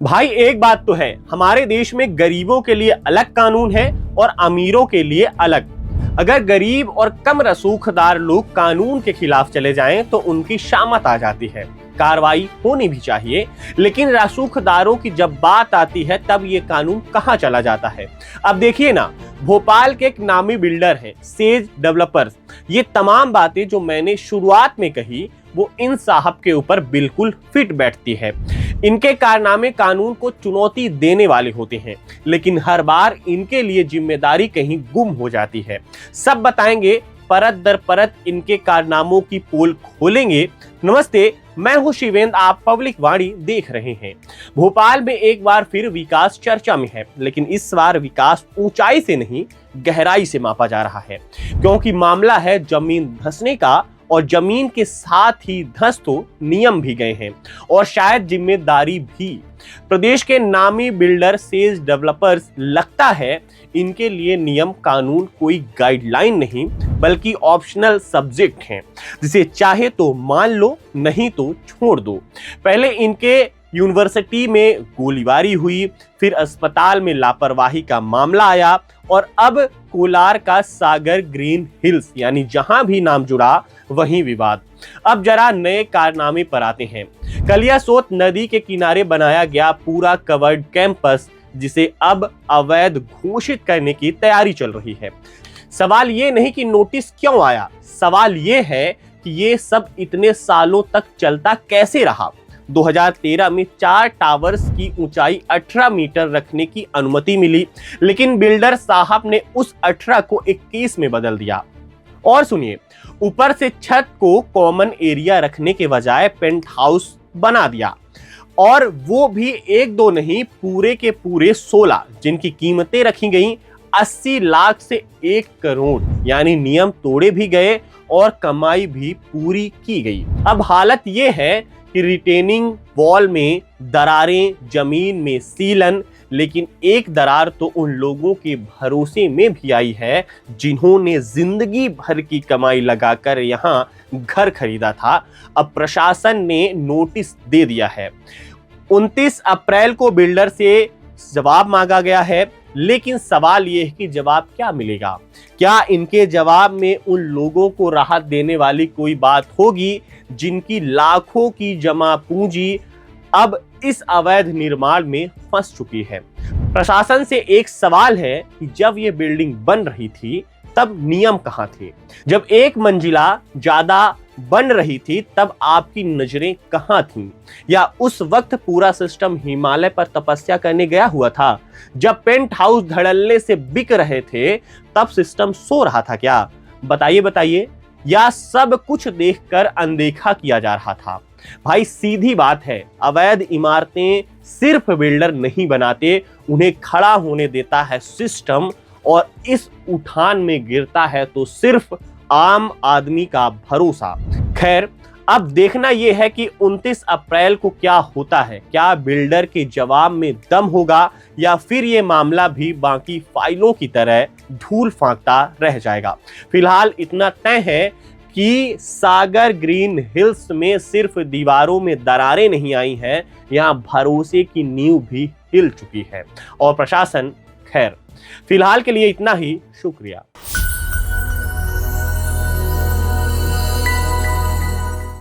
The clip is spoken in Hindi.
भाई एक बात तो है, हमारे देश में गरीबों के लिए अलग कानून है और अमीरों के लिए अलग। अगर गरीब और कम रसूखदार लोग कानून के खिलाफ चले जाएं तो उनकी शामत आ जाती है, कार्रवाई होनी भी चाहिए। लेकिन रसूखदारों की जब बात आती है तब ये कानून कहां चला जाता है। अब देखिए ना, भोपाल के एक नामी बिल्डर हैं सेज डेवलपर्स। ये तमाम बातें जो मैंने शुरुआत में कही वो इन साहब के ऊपर बिल्कुल फिट बैठती है। इनके कारनामे कानून को चुनौती देने वाले होते हैं, लेकिन हर बार इनके लिए जिम्मेदारी कहीं गुम हो जाती है। सब बताएंगे, परत दर परत इनके कारनामों की पोल खोलेंगे। नमस्ते, मैं हूं शिवेंद्र, आप पब्लिक वाणी देख रहे हैं। भोपाल में एक बार फिर विकास चर्चा में है, लेकिन इस बार विकास ऊंचाई से नहीं गहराई से मापा जा रहा है, क्योंकि मामला है जमीन धंसने का। और जमीन के साथ ही धंस तो नियम भी गए हैं और शायद जिम्मेदारी भी। प्रदेश के नामी बिल्डर सेज डेवलपर्स, लगता है इनके लिए नियम कानून कोई गाइडलाइन नहीं बल्कि ऑप्शनल सब्जेक्ट हैं, जिसे चाहे तो मान लो नहीं तो छोड़ दो। पहले इनके यूनिवर्सिटी में गोलीबारी हुई, फिर अस्पताल में लापरवाही का मामला आया और अब कोलार का सागर ग्रीन हिल्स, यानी जहां भी नाम जुड़ा वहीं विवाद। अब जरा नए कारनामे पर आते हैं। कलियासोत नदी के किनारे बनाया गया पूरा कवर्ड कैंपस, जिसे अब अवैध घोषित करने की तैयारी चल रही है। सवाल ये नहीं कि नोटिस क्यों आया, सवाल ये है कि ये सब इतने सालों तक चलता कैसे रहा। 2013 में 4 टावर्स की ऊंचाई 18 मीटर रखने की अनुमति मिली, लेकिन बिल्डर साहब ने उस 18 को 21 में बदल दिया। और सुनिए, ऊपर से छत को कॉमन एरिया रखने के बजाय पेंट हाउस बना दिया, और वो भी एक दो नहीं, पूरे के पूरे 16, जिनकी कीमतें रखी गई 80 लाख से 1 करोड़। यानी नियम तोड़े भी गए और कमाई भी पूरी की गई। अब हालत ये है कि रिटेनिंग वॉल में दरारें, जमीन में सीलन, लेकिन एक दरार तो उन लोगों के भरोसे में भी आई है जिन्होंने जिंदगी भर की कमाई लगाकर यहाँ घर खरीदा था। अब प्रशासन ने नोटिस दे दिया है। 29 अप्रैल को बिल्डर से जवाब मांगा गया है, लेकिन सवाल यह है कि जवाब क्या मिलेगा। क्या इनके जवाब में उन लोगों को राहत देने वाली कोई बात होगी जिनकी लाखों की जमा पूंजी अब इस अवैध निर्माण में फंस चुकी है। प्रशासन से एक सवाल है कि जब ये बिल्डिंग बन रही थी तब नियम कहां थे। जब एक मंजिला ज्यादा बन रही थी तब आपकी नजरें कहां थीं, या उस वक्त पूरा सिस्टम हिमालय पर तपस्या करने गया हुआ था। जब पेंट हाउस धड़ल्ले से बिक रहे थे तब सिस्टम सो रहा था क्या? बताइए, या सब कुछ देखकर अनदेखा किया जा रहा था। भाई सीधी बात है, अवैध इमारतें सिर्फ बिल्डर नहीं बनाते, उन्हें खड़ा होने देता है सिस्टम, और इस उठान में गिरता है तो सिर्फ आम आदमी का भरोसा। खैर, अब देखना यह है कि 29 अप्रैल को क्या होता है। क्या बिल्डर के जवाब में दम होगा या फिर ये मामला भी बाकी फाइलों की तरह धूल फांकता रह जाएगा। फिलहाल इतना तय है कि सागर ग्रीन हिल्स में सिर्फ दीवारों में दरारें नहीं आई हैं, यहाँ भरोसे की नींव भी हिल चुकी है। और प्रशासन, खैर फिलहाल के लिए इतना ही। शुक्रिया।